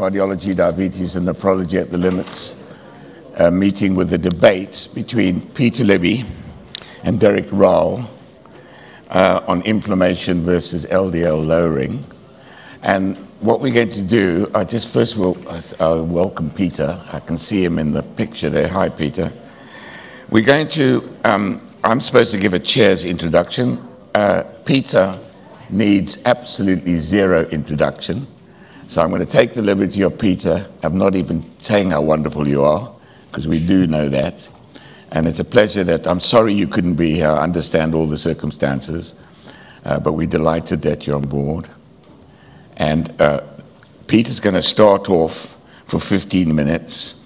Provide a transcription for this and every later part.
Cardiology, Diabetes and Nephrology at the Limits meeting with a debate between Peter Libby and Derick Raal on inflammation versus LDL lowering. And what we're going to do, I just first will welcome Peter. I can see him in the picture there. Hi, Peter. We're going to, I'm supposed to give a chair's introduction. Peter needs absolutely zero introduction. So I'm going to take the liberty of Peter. I'm not even saying how wonderful you are, because we do know that. And it's a pleasure that, I'm sorry you couldn't be here. I understand all the circumstances, but we're delighted that you're on board. And Peter's going to start off for 15 minutes,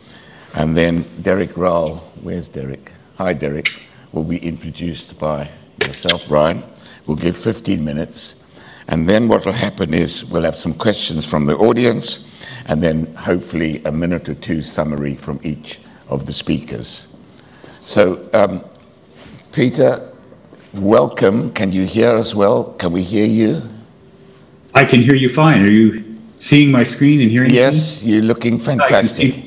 and then Derick Raal, where's Derick? Hi, Derick, will be introduced by yourself, Brian. We'll give 15 minutes, and then what will happen is we'll have some questions from the audience, and then hopefully a minute or two summary from each of the speakers. So, Peter, welcome. Can you hear us well? Can we hear you? I can hear you fine. Are you seeing my screen and hearing me? Yes, you're looking fantastic.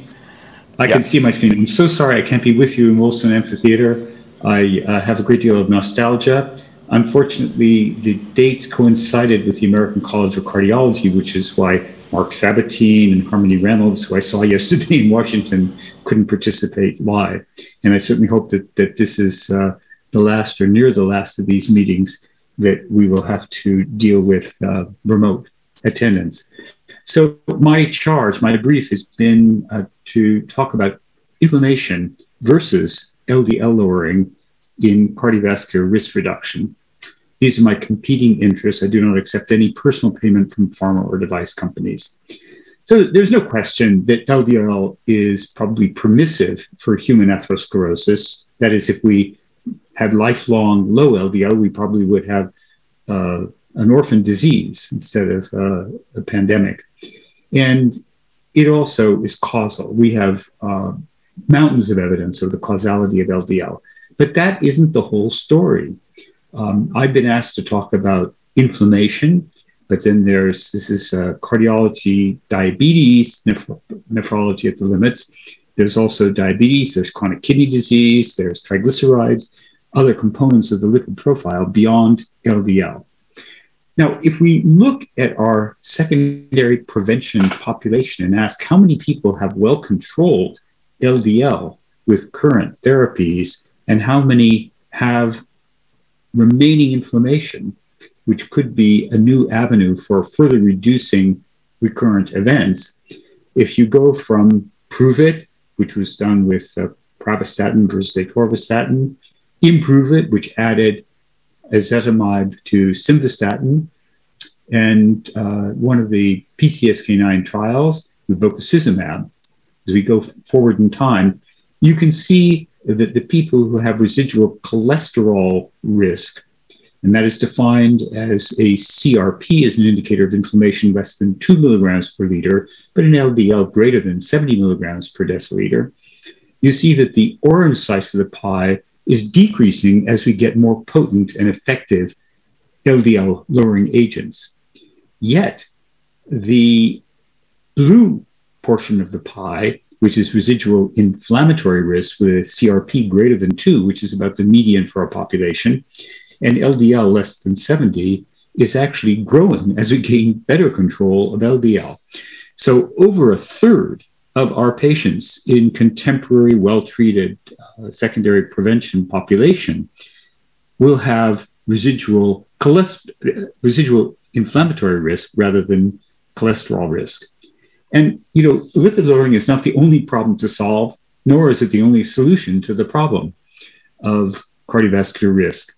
I can see my screen. I'm so sorry I can't be with you in Wollaston Amphitheater. I have a great deal of nostalgia. Unfortunately, the dates coincided with the American College of Cardiology, which is why Mark Sabatine and Harmony Reynolds, who I saw yesterday in Washington, couldn't participate live. And I certainly hope that this is the last or near the last of these meetings that we will have to deal with remote attendance. So my charge, my brief has been to talk about inflammation versus LDL lowering in cardiovascular risk reduction. These are my competing interests. I do not accept any personal payment from pharma or device companies. So there's no question that LDL is probably permissive for human atherosclerosis. That is, if we had lifelong low LDL, we probably would have an orphan disease instead of a pandemic. And it also is causal. We have mountains of evidence of the causality of LDL. But that isn't the whole story. I've been asked to talk about inflammation, but then this is cardiology, diabetes, nephrology at the limits. There's also diabetes, there's chronic kidney disease, there's triglycerides, other components of the lipid profile beyond LDL. Now, if we look at our secondary prevention population and ask how many people have well-controlled LDL with current therapies and how many have remaining inflammation, which could be a new avenue for further reducing recurrent events, if you go from PROVE-IT, which was done with pravastatin versus atorvastatin, IMPROVE-IT, which added ezetimibe to simvastatin, and one of the PCSK9 trials with bococizumab. As we go forward in time, you can see that the people who have residual cholesterol risk, and that is defined as a CRP as an indicator of inflammation less than 2 milligrams per liter, but an LDL greater than 70 milligrams per deciliter, you see that the orange slice of the pie is decreasing as we get more potent and effective LDL lowering agents. Yet the blue portion of the pie, which is residual inflammatory risk with a CRP greater than 2, which is about the median for our population, and LDL less than 70, is actually growing as we gain better control of LDL. So over a third of our patients in contemporary, well-treated secondary prevention population will have residual inflammatory risk rather than cholesterol risk. And, you know, lipid lowering is not the only problem to solve, nor is it the only solution to the problem of cardiovascular risk.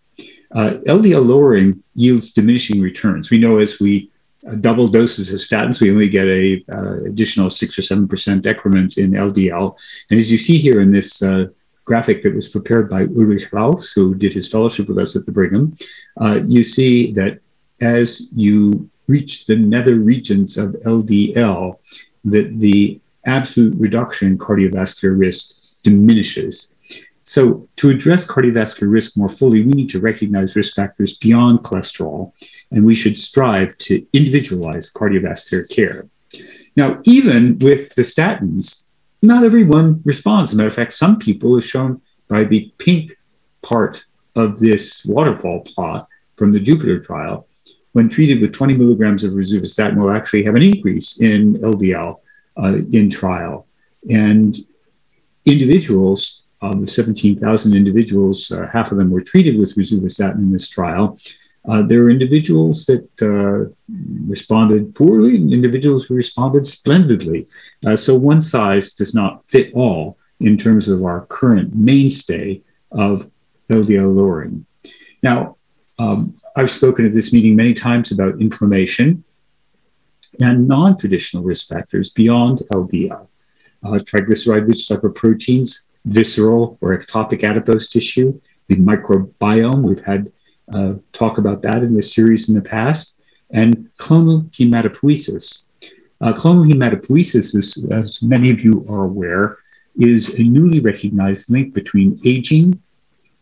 LDL lowering yields diminishing returns. We know as we double doses of statins, we only get a additional 6 or 7% decrement in LDL. And as you see here in this graphic that was prepared by Derick Raal, who did his fellowship with us at the Brigham, you see that as you reach the nether regions of LDL, that the absolute reduction in cardiovascular risk diminishes. So to address cardiovascular risk more fully, we need to recognize risk factors beyond cholesterol, and we should strive to individualize cardiovascular care. Now, even with the statins, not everyone responds. As a matter of fact, some people, as shown by the pink part of this waterfall plot from the Jupiter trial, when treated with 20 milligrams of rosuvastatin, will actually have an increase in LDL in trial. And individuals, the 17,000 individuals, half of them were treated with rosuvastatin in this trial. There were individuals that responded poorly and individuals who responded splendidly. So one size does not fit all in terms of our current mainstay of LDL lowering. Now, I've spoken at this meeting many times about inflammation and non-traditional risk factors beyond LDL. Triglyceride-rich lipoproteins, visceral or ectopic adipose tissue, the microbiome, we've had talk about that in this series in the past, and clonal hematopoiesis. Clonal hematopoiesis, as many of you are aware, is a newly recognized link between aging,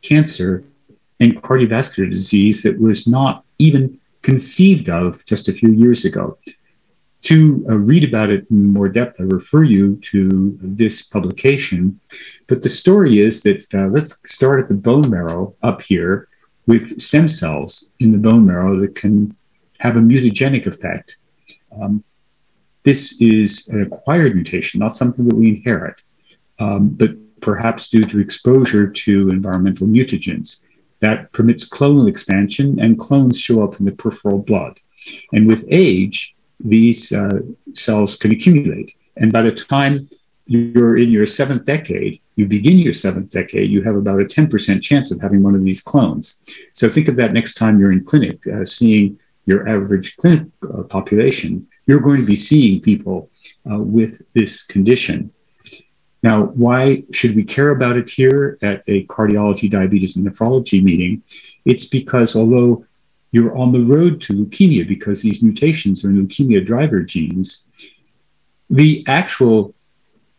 cancer, and cardiovascular disease that was not even conceived of just a few years ago. To read about it in more depth, I refer you to this publication. But the story is that let's start at the bone marrow up here with stem cells in the bone marrow that can have a mutagenic effect. This is an acquired mutation, not something that we inherit, but perhaps due to exposure to environmental mutagens. That permits clonal expansion, and clones show up in the peripheral blood. And with age, these cells can accumulate. And by the time you're in your seventh decade, you begin your seventh decade, you have about a 10% chance of having one of these clones. So think of that next time you're in clinic, seeing your average clinic population, you're going to be seeing people with this condition. Now, why should we care about it here at a cardiology, diabetes, and nephrology meeting? It's because although you're on the road to leukemia because these mutations are in leukemia driver genes, the actual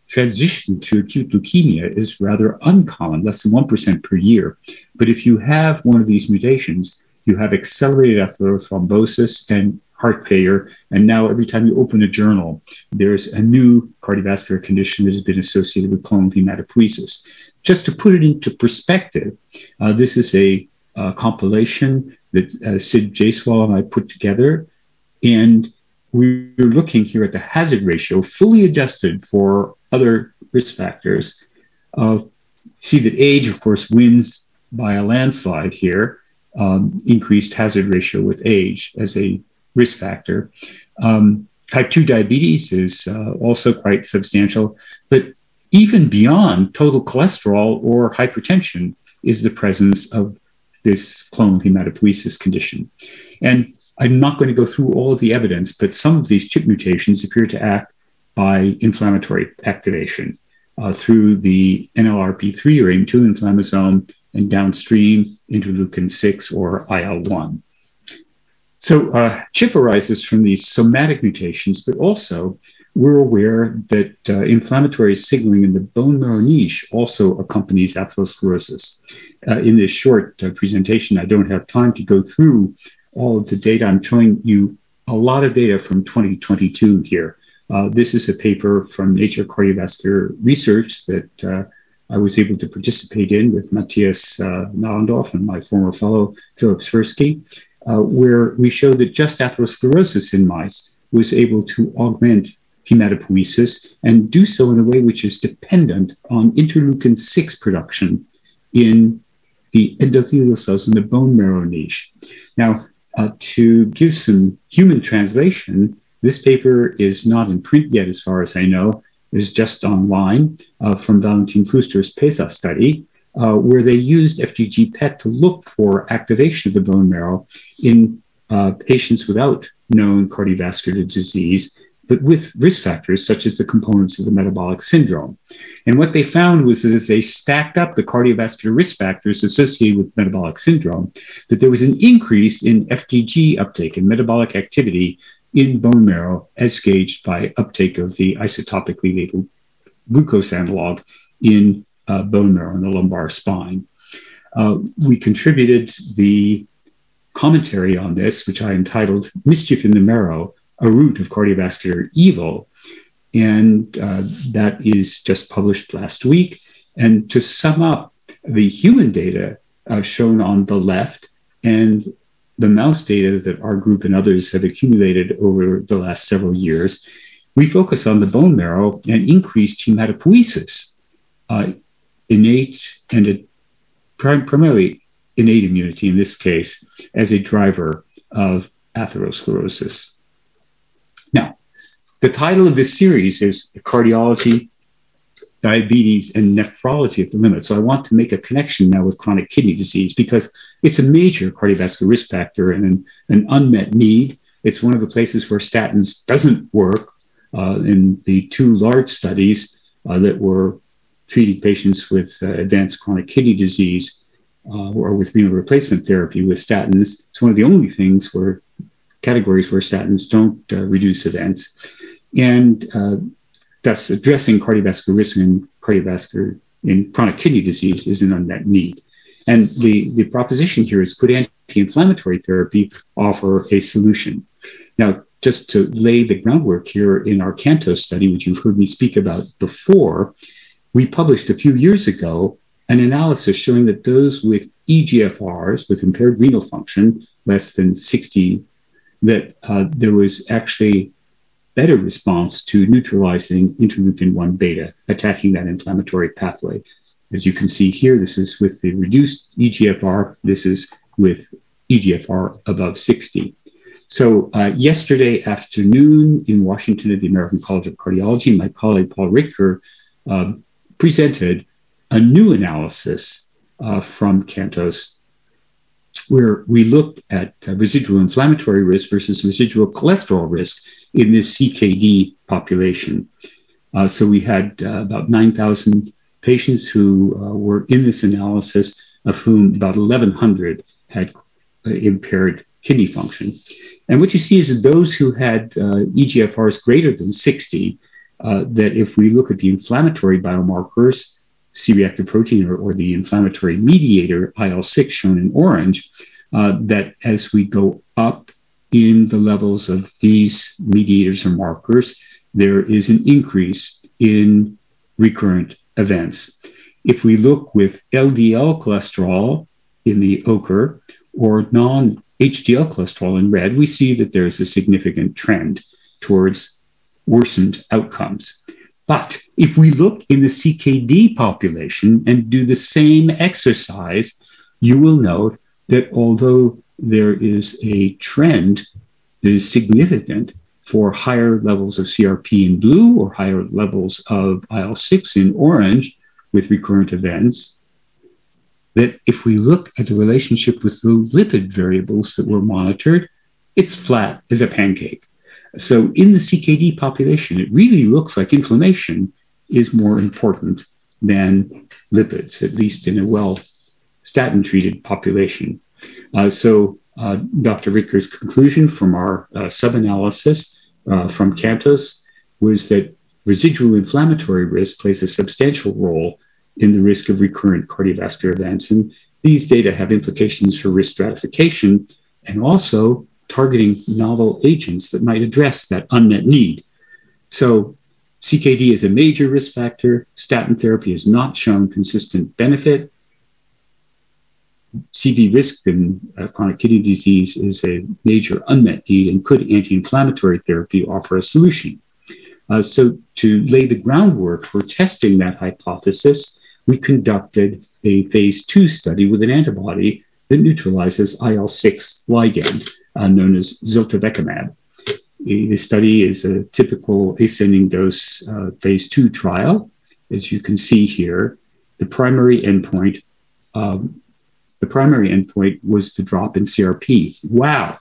transition to acute leukemia is rather uncommon, less than 1% per year. But if you have one of these mutations, you have accelerated atherothrombosis and heart failure. And now every time you open a journal, there's a new cardiovascular condition that has been associated with clonal hematopoiesis. Just to put it into perspective, this is a compilation that Sid Jaiswal and I put together. And we're looking here at the hazard ratio, fully adjusted for other risk factors. See that age, of course, wins by a landslide here, increased hazard ratio with age as a risk factor. Type 2 diabetes is also quite substantial, but even beyond total cholesterol or hypertension is the presence of this clonal hematopoiesis condition. And I'm not going to go through all of the evidence, but some of these CHIP mutations appear to act by inflammatory activation through the NLRP3 or AIM2 inflammasome and downstream interleukin-6 or IL-1. So CHIP arises from these somatic mutations, but also we're aware that inflammatory signaling in the bone marrow niche also accompanies atherosclerosis. In this short presentation, I don't have time to go through all of the data. I'm showing you a lot of data from 2022 here. This is a paper from Nature Cardiovascular Research that I was able to participate in with Matthias Narendorf and my former fellow, Philip Swirsky, where we showed that just atherosclerosis in mice was able to augment hematopoiesis and do so in a way which is dependent on interleukin-6 production in the endothelial cells in the bone marrow niche. Now, to give some human translation, this paper is not in print yet, as far as I know. It's just online from Valentin Fuster's PESA study, where they used FDG PET to look for activation of the bone marrow in patients without known cardiovascular disease, but with risk factors such as the components of the metabolic syndrome. And what they found was that as they stacked up the cardiovascular risk factors associated with metabolic syndrome, that there was an increase in FDG uptake and metabolic activity in bone marrow as gauged by uptake of the isotopically labeled glucose analog in bone marrow in the lumbar spine. We contributed the commentary on this, which I entitled Mischief in the Marrow, a Root of Cardiovascular Evil. and that is just published last week. And to sum up the human data shown on the left and the mouse data that our group and others have accumulated over the last several years, we focus on the bone marrow and increased hematopoiesis, innate and primarily innate immunity in this case, as a driver of atherosclerosis. Now, the title of this series is Cardiology, Diabetes, and Nephrology of the Limit. So I want to make a connection now with chronic kidney disease because it's a major cardiovascular risk factor and an unmet need. It's one of the places where statins doesn't work. In the two large studies that were treating patients with advanced chronic kidney disease or with renal replacement therapy with statins, it's one of the only things where categories where statins don't reduce events. And thus addressing cardiovascular risk in chronic kidney disease is an unmet need. And the proposition here is, could anti-inflammatory therapy offer a solution? Now, just to lay the groundwork here, in our CANTOS study, which you've heard me speak about before, we published a few years ago an analysis showing that those with EGFRs, with impaired renal function, less than 60, that there was actually better response to neutralizing interleukin-1 beta, attacking that inflammatory pathway. As you can see here, this is with the reduced EGFR. This is with EGFR above 60. So yesterday afternoon in Washington at the American College of Cardiology, my colleague Paul Richter presented a new analysis from CANTOS where we looked at residual inflammatory risk versus residual cholesterol risk in this CKD population. So we had about 9,000 patients who were in this analysis, of whom about 1,100 had impaired kidney function. And what you see is that those who had EGFRs greater than 60, that if we look at the inflammatory biomarkers, C-reactive protein or the inflammatory mediator, IL-6 shown in orange, that as we go up in the levels of these mediators or markers, there is an increase in recurrent events. If we look with LDL cholesterol in the ochre or non-HDL cholesterol in red, we see that there's a significant trend towards worsened outcomes. But if we look in the CKD population and do the same exercise, you will note that although there is a trend that is significant for higher levels of CRP in blue or higher levels of IL-6 in orange with recurrent events, that if we look at the relationship with the lipid variables that were monitored, it's flat as a pancake. So in the CKD population, it really looks like inflammation is more important than lipids, at least in a statin-treated population. So Dr. Richter's conclusion from our sub-analysis from CANTOS was that residual inflammatory risk plays a substantial role in the risk of recurrent cardiovascular events. And these data have implications for risk stratification and also targeting novel agents that might address that unmet need. So CKD is a major risk factor. Statin therapy has not shown consistent benefit. CV risk in chronic kidney disease is a major unmet need, and could anti-inflammatory therapy offer a solution? So to lay the groundwork for testing that hypothesis, we conducted a phase 2 study with an antibody that neutralizes IL-6 ligand, known as ziltivekimab. The study is a typical ascending dose phase 2 trial. As you can see here, the primary endpoint was the drop in CRP. Wow,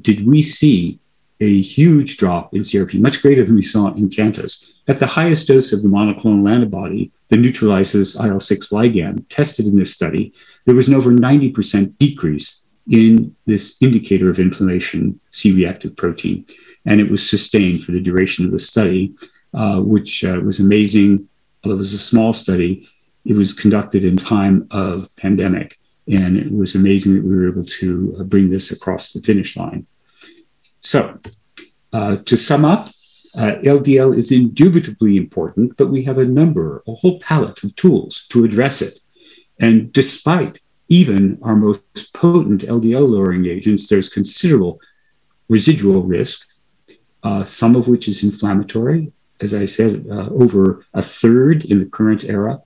did we see a huge drop in CRP, much greater than we saw in CANTOS. At the highest dose of the monoclonal antibody that neutralizes IL-6 ligand tested in this study, there was an over 90% decrease in this indicator of inflammation, C-reactive protein. And it was sustained for the duration of the study, which was amazing. Although it was a small study, it was conducted in time of pandemic. And it was amazing that we were able to bring this across the finish line. So to sum up, LDL is indubitably important, but we have a whole palette of tools to address it. And despite even our most potent LDL-lowering agents, there's considerable residual risk, some of which is inflammatory, as I said, over a third in the current era.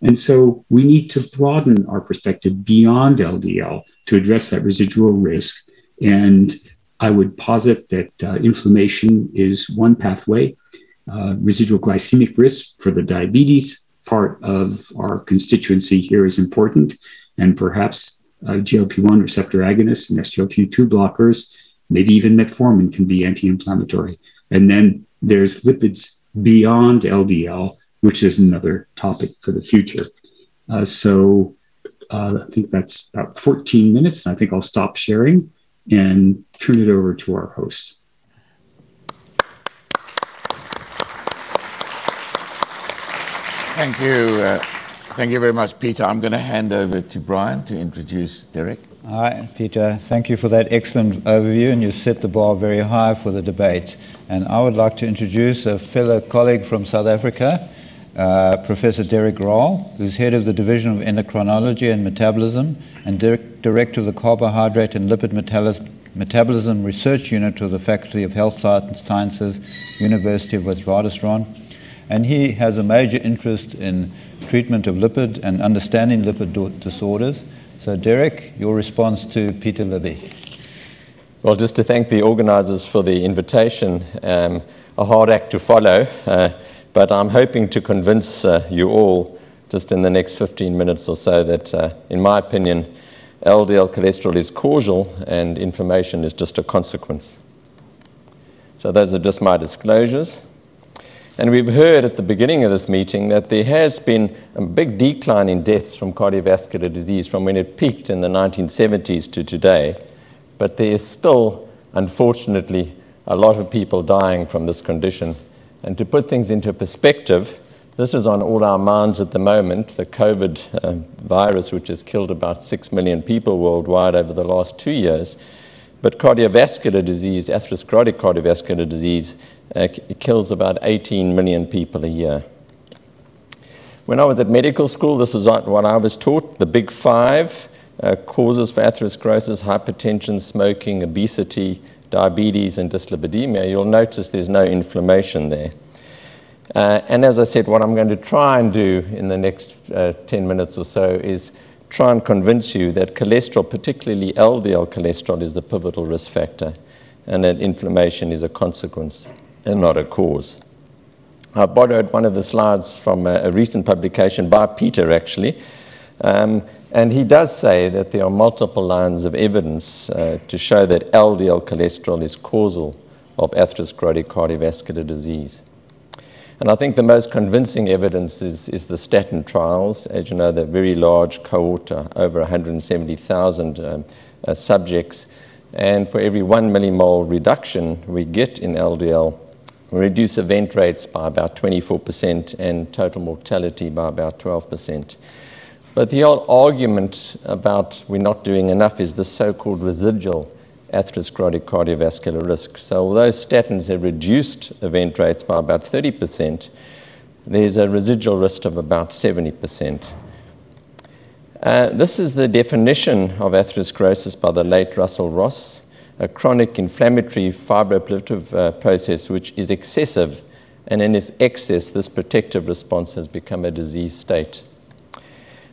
And so we need to broaden our perspective beyond LDL to address that residual risk. And I would posit that inflammation is one pathway. Residual glycemic risk for the diabetes part of our constituency here is important. And perhaps GLP-1 receptor agonists and SGLT2 blockers, maybe even metformin can be anti-inflammatory. And then there's lipids beyond LDL, which is another topic for the future. So I think that's about 14 minutes. And I think I'll stop sharing and turn it over to our host. Thank you. Thank you very much, Peter. I'm going to hand over to Brian to introduce Derick. Hi, Peter. Thank you for that excellent overview, and you've set the bar very high for the debate. And I would like to introduce a fellow colleague from South Africa, Professor Derick Raal, who's head of the Division of Endocrinology and Metabolism and Director of the Carbohydrate and Lipid Metabolism Research Unit of the Faculty of Health Sciences, University of Witwatersrand. And he has a major interest in treatment of lipid and understanding lipid disorders. So Derick, your response to Peter Libby. Well, just to thank the organizers for the invitation. A hard act to follow, but I'm hoping to convince you all just in the next 15 minutes or so that, in my opinion, LDL cholesterol is causal and inflammation is just a consequence. So those are just my disclosures. And we've heard at the beginning of this meeting that there has been a big decline in deaths from cardiovascular disease from when it peaked in the 1970s to today. But there is still, unfortunately, a lot of people dying from this condition. And to put things into perspective, this is on all our minds at the moment, the COVID virus, which has killed about 6 million people worldwide over the last 2 years. But cardiovascular disease, atherosclerotic cardiovascular disease, it kills about 18 million people a year. When I was at medical school, this was what I was taught, the big five causes for atherosclerosis: hypertension, smoking, obesity, diabetes, and dyslipidemia. You'll notice there's no inflammation there. And as I said, what I'm going to try and do in the next 10 minutes or so is try and convince you that cholesterol, particularly LDL cholesterol, is the pivotal risk factor, and that inflammation is a consequence and not a cause. I borrowed one of the slides from a recent publication by Peter, actually, and he does say that there are multiple lines of evidence to show that LDL cholesterol is causal of atherosclerotic cardiovascular disease. And I think the most convincing evidence is the statin trials. As you know, they're very large cohort, over 170,000 subjects. And for every 1 millimole reduction we get in LDL, we reduce event rates by about 24% and total mortality by about 12%. But the whole argument about we're not doing enough is the so-called residual atherosclerotic cardiovascular risk. So although statins have reduced event rates by about 30%, there's a residual risk of about 70%. This is the definition of atherosclerosis by the late Russell Ross, a chronic inflammatory fibroproliferative process which is excessive, and in its excess, this protective response has become a disease state.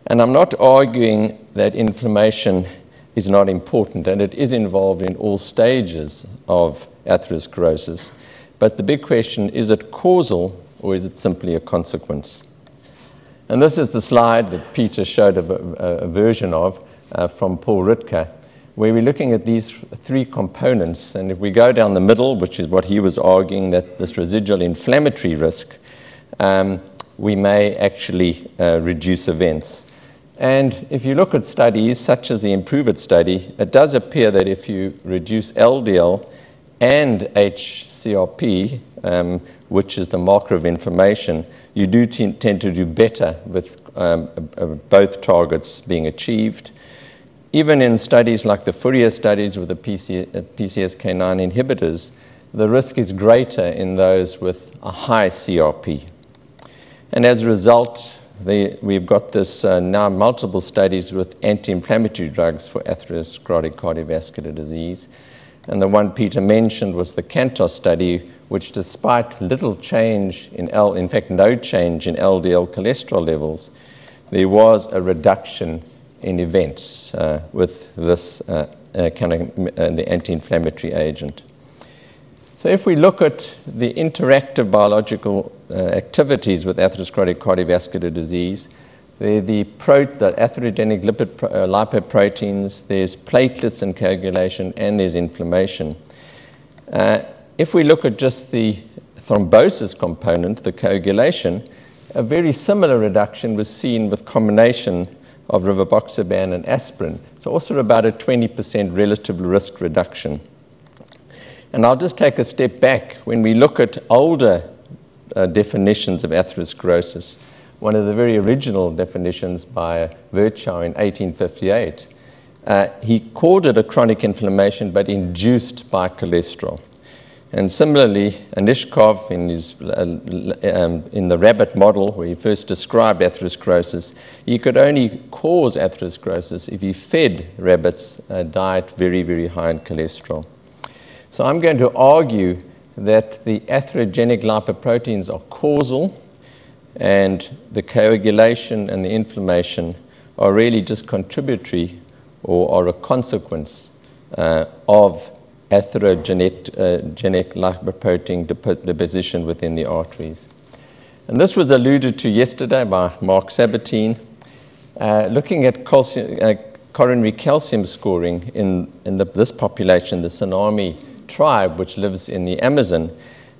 And I'm not arguing that inflammation is not important, and it is involved in all stages of atherosclerosis. But the big question, is it causal or is it simply a consequence? And this is the slide that Peter showed a version of from Paul Ritke, where we're looking at these three components. And if we go down the middle, which is what he was arguing, that this residual inflammatory risk, we may actually reduce events. And if you look at studies such as the IMPROVE-IT study, it does appear that if you reduce LDL and hCRP, which is the marker of inflammation, you do tend to do better with both targets being achieved. Even in studies like the Fourier studies with the PCSK9 inhibitors, the risk is greater in those with a high CRP. And as a result, we've got this now multiple studies with anti-inflammatory drugs for atherosclerotic cardiovascular disease. And the one Peter mentioned was the CANTOS study, which despite little change in fact, no change in LDL cholesterol levels, there was a reduction in events with this the anti-inflammatory agent. So if we look at the interactive biological activities with atherosclerotic cardiovascular disease, the atherogenic lipoproteins, there's platelets and coagulation, and there's inflammation. If we look at just the thrombosis component, the coagulation, a very similar reduction was seen with combination of rivaroxaban and aspirin. So also about a 20% relative risk reduction. And I'll just take a step back. When we look at older definitions of atherosclerosis, one of the very original definitions by Virchow in 1858, he called it a chronic inflammation, but induced by cholesterol. And similarly, Anishkov, in the rabbit model, where he first described atherosclerosis, he could only cause atherosclerosis if he fed rabbits a diet very, very high in cholesterol. So I'm going to argue that the atherogenic lipoproteins are causal, and the coagulation and the inflammation are really just contributory or are a consequence of atherogenic lipoprotein deposition within the arteries. And this was alluded to yesterday by Mark Sabatine, looking at coronary calcium scoring in this population, the Tsunami tribe, which lives in the Amazon.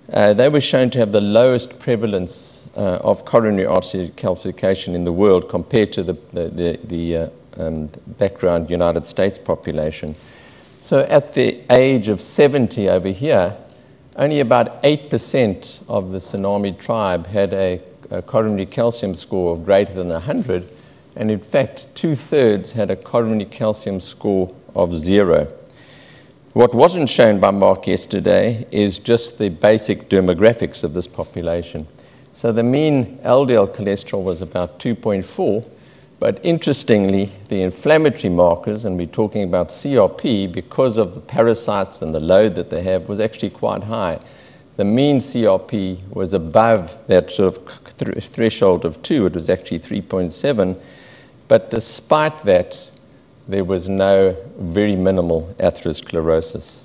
They were shown to have the lowest prevalence of coronary artery calcification in the world compared to the background United States population. So at the age of 70 over here, only about 8% of the Tsunami tribe had a coronary calcium score of greater than 100, and in fact, 2/3 had a coronary calcium score of 0. What wasn't shown by Mark yesterday is just the basic demographics of this population. So the mean LDL cholesterol was about 2.4, but interestingly, the inflammatory markers, and we're talking about CRP, because of the parasites and the load that they have, was actually quite high. The mean CRP was above that sort of threshold of 2. It was actually 3.7. But despite that, there was no very minimal atherosclerosis.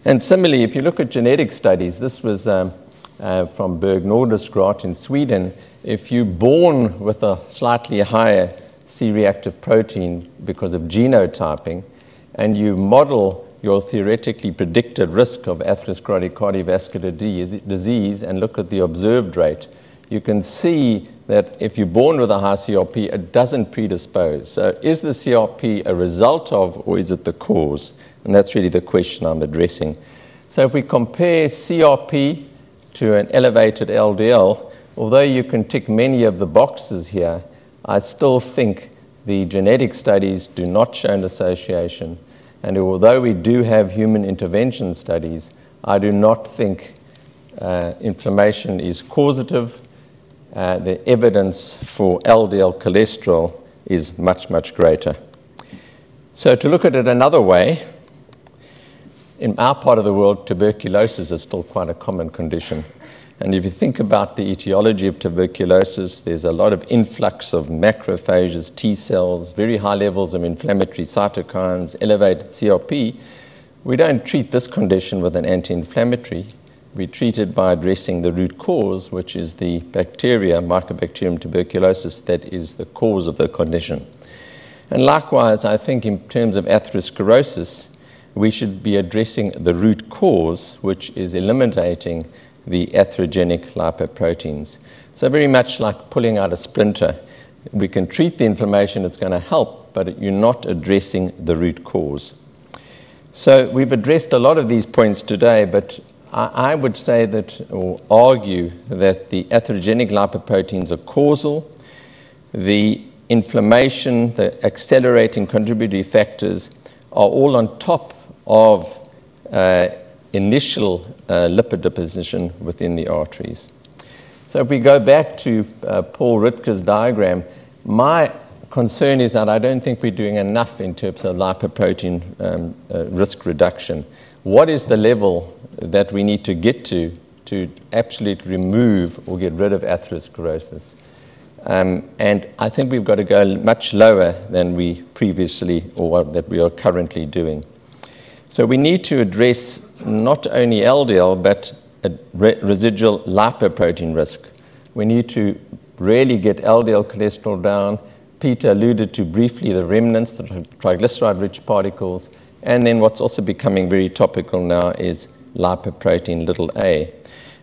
And similarly, if you look at genetic studies, this was from Berg Nordenskott in Sweden. If you're born with a slightly higher C-reactive protein because of genotyping, and you model your theoretically predicted risk of atherosclerotic cardiovascular disease and look at the observed rate, you can see that if you're born with a high CRP, it doesn't predispose. So is the CRP a result of, or is it the cause? And that's really the question I'm addressing. So if we compare CRP to an elevated LDL, although you can tick many of the boxes here, I still think the genetic studies do not show an association. And although we do have human intervention studies, I do not think inflammation is causative. The evidence for LDL cholesterol is much, much greater. So to look at it another way, in our part of the world, tuberculosis is still quite a common condition. And if you think about the etiology of tuberculosis, there's a lot of influx of macrophages, T cells, very high levels of inflammatory cytokines, elevated CRP. We don't treat this condition with an anti-inflammatory. We treat it by addressing the root cause, which is the bacteria, Mycobacterium tuberculosis, that is the cause of the condition. And likewise, I think in terms of atherosclerosis, we should be addressing the root cause, which is eliminating the atherogenic lipoproteins. So very much like pulling out a splinter. We can treat the inflammation, it's going to help, but you're not addressing the root cause. So we've addressed a lot of these points today, but I would say that, or argue that the atherogenic lipoproteins are causal. The inflammation, the accelerating contributory factors are all on top of initial lipid deposition within the arteries. So if we go back to Paul Ritker's diagram, my concern is that I don't think we're doing enough in terms of lipoprotein risk reduction. What is the level that we need to get to absolutely remove or get rid of atherosclerosis? And I think we've got to go much lower than we previously or that we are currently doing. So we need to address not only LDL, but residual lipoprotein risk. We need to really get LDL cholesterol down. Peter alluded to briefly the remnants, the triglyceride-rich particles, and then what's also becoming very topical now is lipoprotein little a.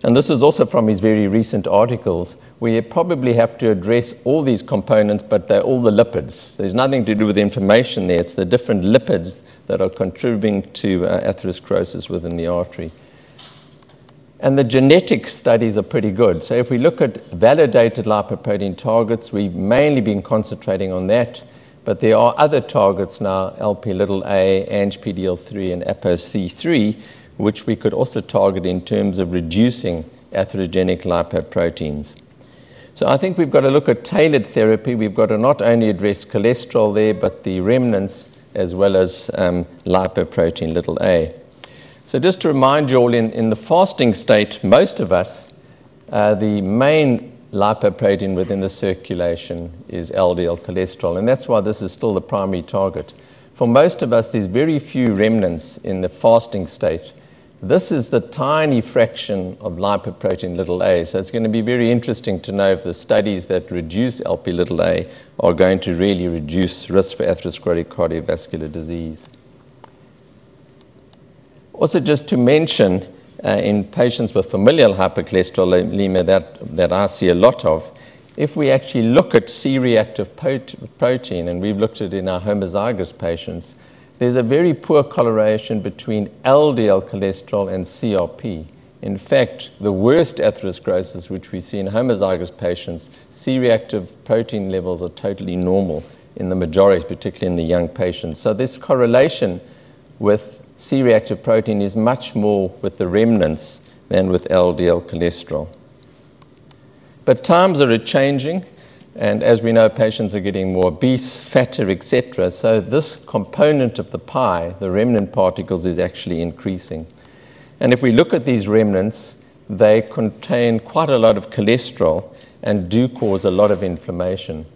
And this is also from his very recent articles, where you probably have to address all these components, but they're all the lipids. There's nothing to do with the inflammation there. It's the different lipids that are contributing to atherosclerosis within the artery. And the genetic studies are pretty good. So if we look at validated lipoprotein targets, we've mainly been concentrating on that. But there are other targets now, Lp(a), ANGPTL3, and ApoC3, which we could also target in terms of reducing atherogenic lipoproteins. So I think we've got to look at tailored therapy. We've got to not only address cholesterol there, but the remnants as well as lipoprotein a. So just to remind you all, in the fasting state, most of us, the main lipoprotein within the circulation is LDL cholesterol, and that's why this is still the primary target. For most of us, there's very few remnants in the fasting state. This is the tiny fraction of lipoprotein a, so it's going to be very interesting to know if the studies that reduce Lp(a) are going to really reduce risk for atherosclerotic cardiovascular disease. Also, just to mention, in patients with familial hypercholesterolemia that I see a lot of, if we actually look at C-reactive protein, and we've looked at it in our homozygous patients, there's a very poor correlation between LDL cholesterol and CRP. In fact, the worst atherosclerosis, which we see in homozygous patients, C-reactive protein levels are totally normal in the majority, particularly in the young patients. So this correlation with C-reactive protein is much more with the remnants than with LDL cholesterol. But times are changing, and as we know, patients are getting more obese, fatter, etc. So this component of the pie, the remnant particles, is actually increasing. And if we look at these remnants, they contain quite a lot of cholesterol and do cause a lot of inflammation.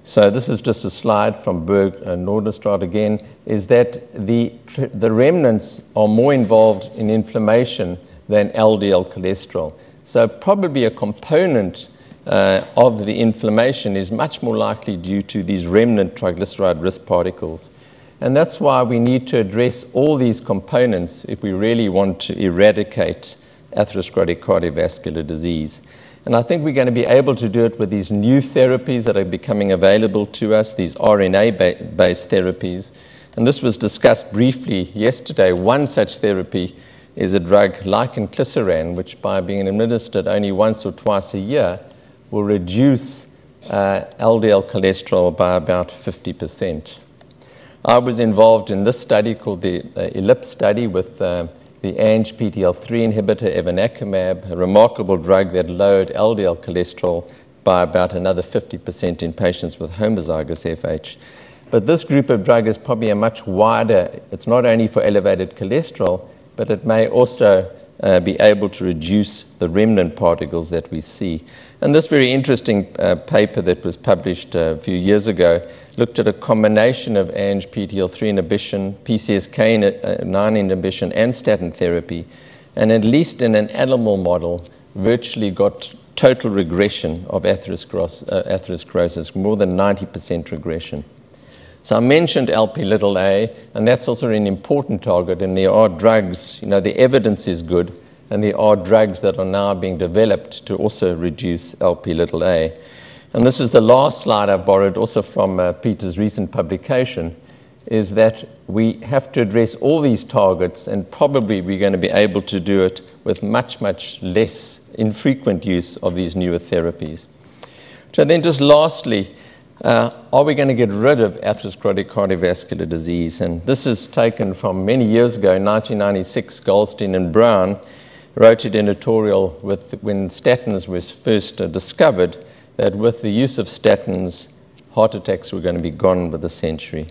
So this is just a slide from Berg and Nordenstraat again, is that the remnants are more involved in inflammation than LDL cholesterol. So probably a component of the inflammation is much more likely due to these remnant triglyceride risk particles. And that's why we need to address all these components if we really want to eradicate atherosclerotic cardiovascular disease. And I think we're going to be able to do it with these new therapies that are becoming available to us, these RNA-based therapies. And this was discussed briefly yesterday. One such therapy is a drug like inclisiran, which by being administered only once or twice a year will reduce LDL cholesterol by about 50%. I was involved in this study called the ELIPS study with the ANGPTL3 inhibitor, evinacumab, a remarkable drug that lowered LDL cholesterol by about another 50% in patients with homozygous FH. But this group of drug is probably a much wider, it's not only for elevated cholesterol, but it may also be able to reduce the remnant particles that we see. And this very interesting paper that was published a few years ago looked at a combination of ANGPTL3 inhibition, PCSK9 inhibition, and statin therapy, and at least in an animal model, virtually got total regression of atherosclerosis, more than 90% regression. So I mentioned Lp(a), and that's also an important target, and there are drugs, the evidence is good, and there are drugs that are now being developed to also reduce Lp(a). And this is the last slide I borrowed also from Peter's recent publication, is that we have to address all these targets, and probably we're going to be able to do it with much, much less infrequent use of these newer therapies. So then just lastly, are we going to get rid of atherosclerotic cardiovascular disease? And this is taken from many years ago, 1996, Goldstein and Brown wrote an editorial when statins was first discovered, that with the use of statins, heart attacks were going to be gone with a century.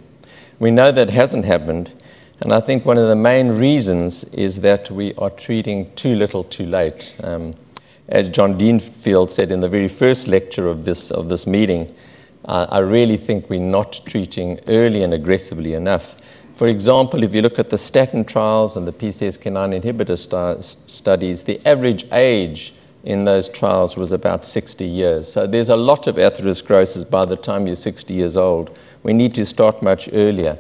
We know that hasn't happened, and I think one of the main reasons is that we are treating too little too late. As John Deanfield said in the very first lecture of this meeting, I really think we're not treating early and aggressively enough. For example, if you look at the statin trials and the PCSK9 inhibitor studies, the average age in those trials was about 60 years. So there's a lot of atherosclerosis by the time you're 60 years old. We need to start much earlier.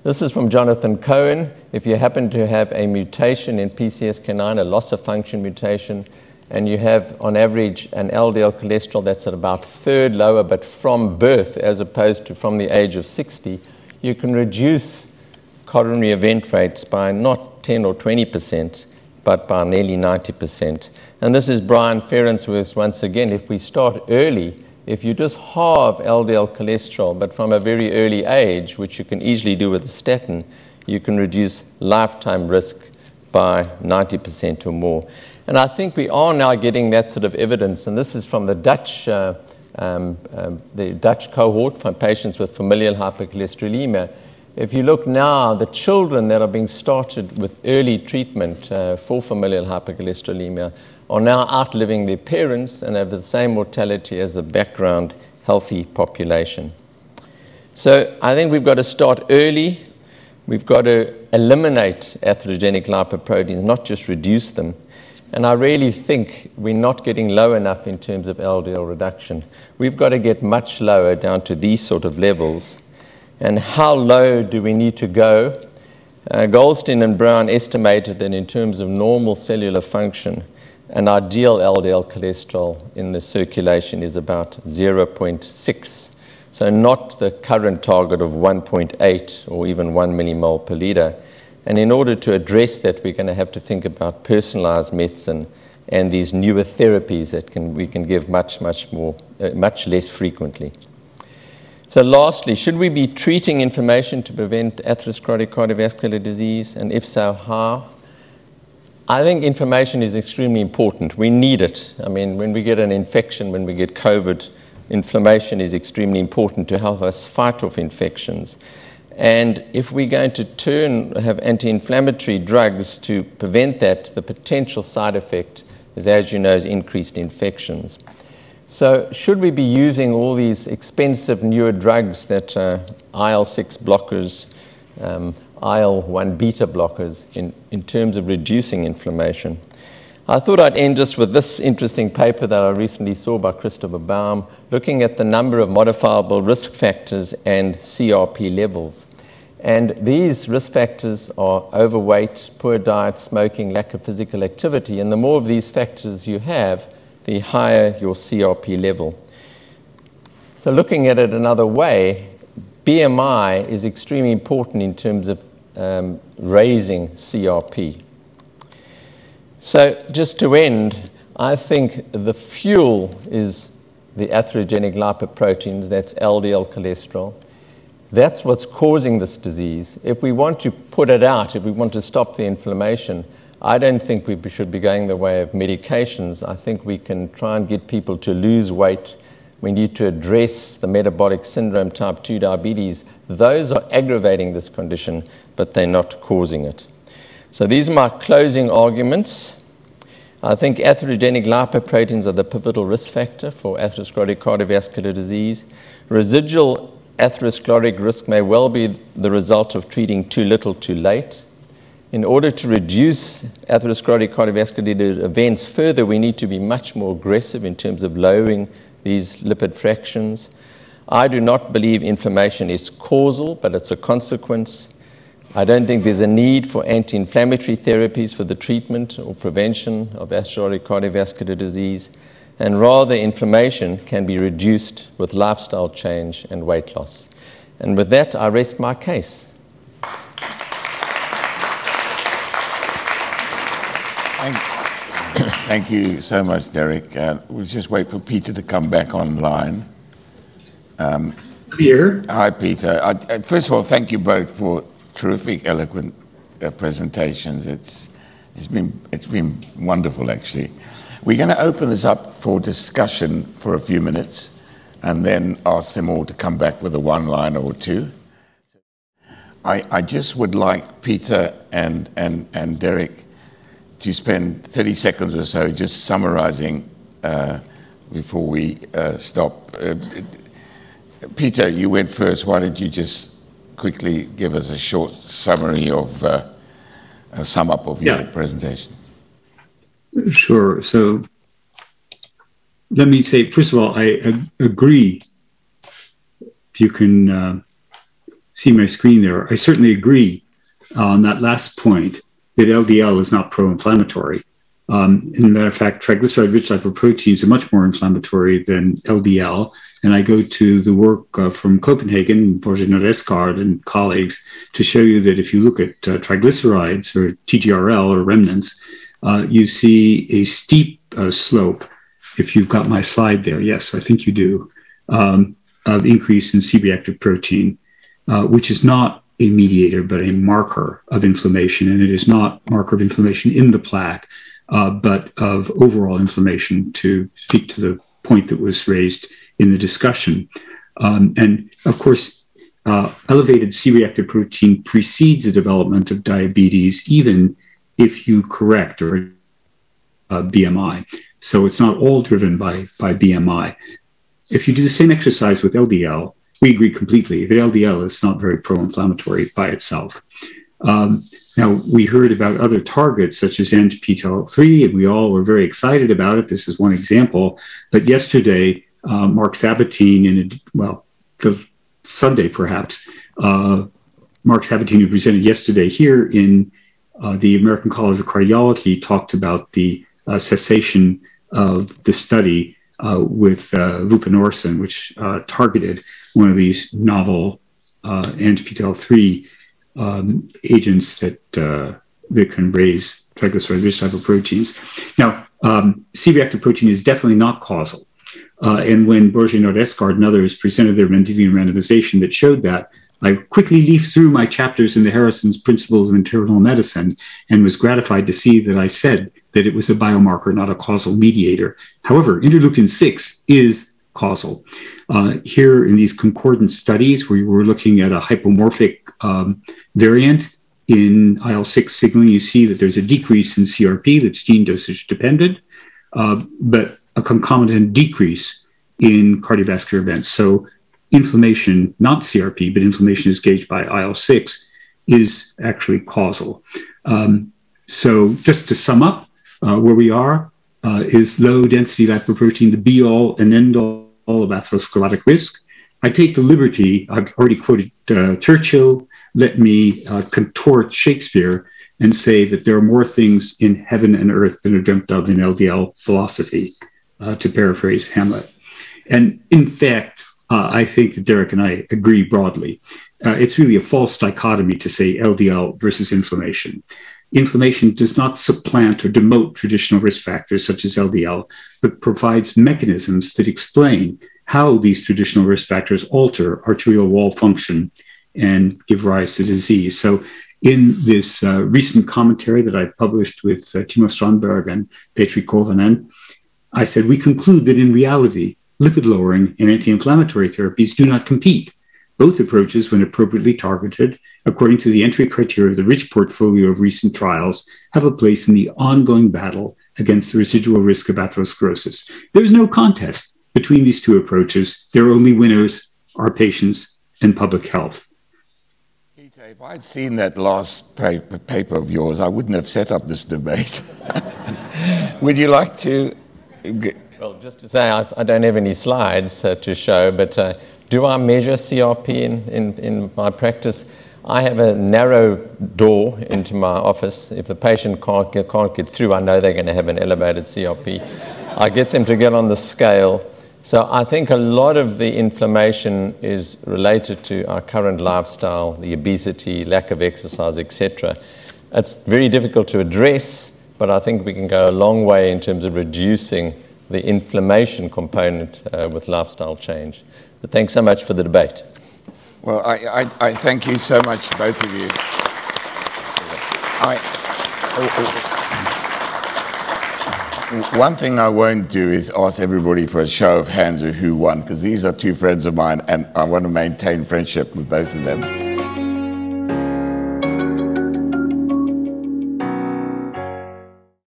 This is from Jonathan Cohen. If you happen to have a mutation in PCSK9, a loss of function mutation, and you have, on average, an LDL cholesterol that's at about a third lower, but from birth as opposed to from the age of 60, you can reduce coronary event rates by not 10 or 20%, but by nearly 90%. And this is Brian Ferensworth once again. If we start early, if you just halve LDL cholesterol, but from a very early age, which you can easily do with a statin, you can reduce lifetime risk by 90% or more. And I think we are now getting that sort of evidence, and this is from the Dutch cohort from patients with familial hypercholesterolemia. If you look now, the children that are being started with early treatment for familial hypercholesterolemia are now outliving their parents and have the same mortality as the background healthy population. So I think we've got to start early. We've got to eliminate atherogenic lipoproteins, not just reduce them. And I really think we're not getting low enough in terms of LDL reduction. We've got to get much lower, down to these sort of levels. And how low do we need to go? Goldstein and Brown estimated that in terms of normal cellular function, an ideal LDL cholesterol in the circulation is about 0.6. So not the current target of 1.8 or even 1 millimole per liter. And in order to address that, we're going to have to think about personalized medicine and these newer therapies that we can give much less frequently. So lastly, should we be treating inflammation to prevent atherosclerotic cardiovascular disease? And if so, how? I think inflammation is extremely important. We need it. I mean, when we get an infection, when we get COVID, inflammation is extremely important to help us fight off infections. And if we're going to have anti-inflammatory drugs to prevent that, the potential side effect is, as you know, is increased infections. So should we be using all these expensive newer drugs that IL-6 blockers, IL-1 beta blockers in terms of reducing inflammation? I thought I'd end just with this interesting paper that I recently saw by Christopher Baum, looking at the number of modifiable risk factors and CRP levels. And these risk factors are overweight, poor diet, smoking, lack of physical activity. And the more of these factors you have, the higher your CRP level. So looking at it another way, BMI is extremely important in terms of raising CRP. So just to end, I think the fuel is the atherogenic lipoproteins, that's LDL cholesterol. That's what's causing this disease. If we want to put it out, if we want to stop the inflammation, I don't think we should be going the way of medications. I think we can try and get people to lose weight. We need to address the metabolic syndrome, type 2 diabetes. Those are aggravating this condition, but they're not causing it. So these are my closing arguments. I think atherogenic lipoproteins are the pivotal risk factor for atherosclerotic cardiovascular disease. Residual atherosclerotic risk may well be the result of treating too little too late. In order to reduce atherosclerotic cardiovascular events further, we need to be much more aggressive in terms of lowering these lipid fractions. I do not believe inflammation is causal, but it's a consequence. I don't think there's a need for anti-inflammatory therapies for the treatment or prevention of atherosclerotic cardiovascular disease, and rather inflammation can be reduced with lifestyle change and weight loss. And with that, I rest my case. Thank you so much, Derick. We'll just wait for Peter to come back online. Here. Hi, Peter. First of all, thank you both for terrific, eloquent presentations. It's been wonderful, actually. We're going to open this up for discussion for a few minutes, and then ask them all to come back with a one-liner or two. I just would like Peter and Derick to spend 30 seconds or so just summarizing before we stop. Peter, you went first. Why don't you just quickly give us a short summary of a sum up of your presentation? Sure. So let me say, first of all, I agree. If you can see my screen there, I certainly agree on that last point that LDL is not pro-inflammatory. As a matter of fact, triglyceride-rich lipoproteins are much more inflammatory than LDL. And I go to the work from Copenhagen, Borje Nordesgaard and colleagues, to show you that if you look at triglycerides or TGRL or remnants, you see a steep slope, if you've got my slide there, yes, I think you do, of increase in C-reactive protein, which is not a mediator, but a marker of inflammation. And it is not a marker of inflammation in the plaque, but of overall inflammation, to speak to the point that was raised in the discussion. And of course, elevated C-reactive protein precedes the development of diabetes, even if you correct or BMI. So it's not all driven by BMI. If you do the same exercise with LDL, we agree completely that LDL is not very pro-inflammatory by itself. Now, we heard about other targets such as ANGPTL3, and we all were very excited about it. This is one example. But yesterday, Mark Sabatine, the Sunday perhaps, Mark Sabatine, who presented yesterday here in the American College of Cardiology, talked about the cessation of the study with vupanorsen, which targeted one of these novel ANGPTL3 agents that can raise triglyceride-rich lipoproteins. Now, C-reactive protein is definitely not causal. And when Borje Nordesgaard and others presented their Mendelian randomization that showed that, I quickly leafed through my chapters in the Harrison's Principles of Internal Medicine and was gratified to see that I said that it was a biomarker, not a causal mediator. However, interleukin-6 is causal. Here in these concordant studies, where we were looking at a hypomorphic variant in IL-6 signaling, you see that there's a decrease in CRP that's gene dosage dependent, but a concomitant decrease in cardiovascular events. So inflammation, not CRP, but inflammation is gauged by IL-6, is actually causal. So just to sum up, where we are is low density lipoprotein, the be all and end all of atherosclerotic risk. I take the liberty, I've already quoted Churchill, let me contort Shakespeare and say that there are more things in heaven and earth than are dreamt of in LDL philosophy, to paraphrase Hamlet. And in fact, I think that Derick and I agree broadly. It's really a false dichotomy to say LDL versus inflammation. Inflammation does not supplant or demote traditional risk factors such as LDL, but provides mechanisms that explain how these traditional risk factors alter arterial wall function and give rise to disease. So in this recent commentary that I published with Timo Strandberg and Petri Kovanen, I said, we conclude that in reality, lipid-lowering and anti-inflammatory therapies do not compete. Both approaches, when appropriately targeted, according to the entry criteria of the rich portfolio of recent trials, have a place in the ongoing battle against the residual risk of atherosclerosis. There is no contest between these two approaches. Their only winners are patients and public health. Peter, if I'd seen that last paper of yours, I wouldn't have set up this debate. Would you like to... Well, just to say, I don't have any slides to show, but do I measure CRP in my practice? I have a narrow door into my office. If the patient can't get through, I know they're going to have an elevated CRP. I get them to get on the scale. So I think a lot of the inflammation is related to our current lifestyle, the obesity, lack of exercise, etc. It's very difficult to address, but I think we can go a long way in terms of reducing the inflammation component with lifestyle change. But thanks so much for the debate. Well, I thank you so much, both of you. One thing I won't do is ask everybody for a show of hands of who won, because these are two friends of mine, and I want to maintain friendship with both of them.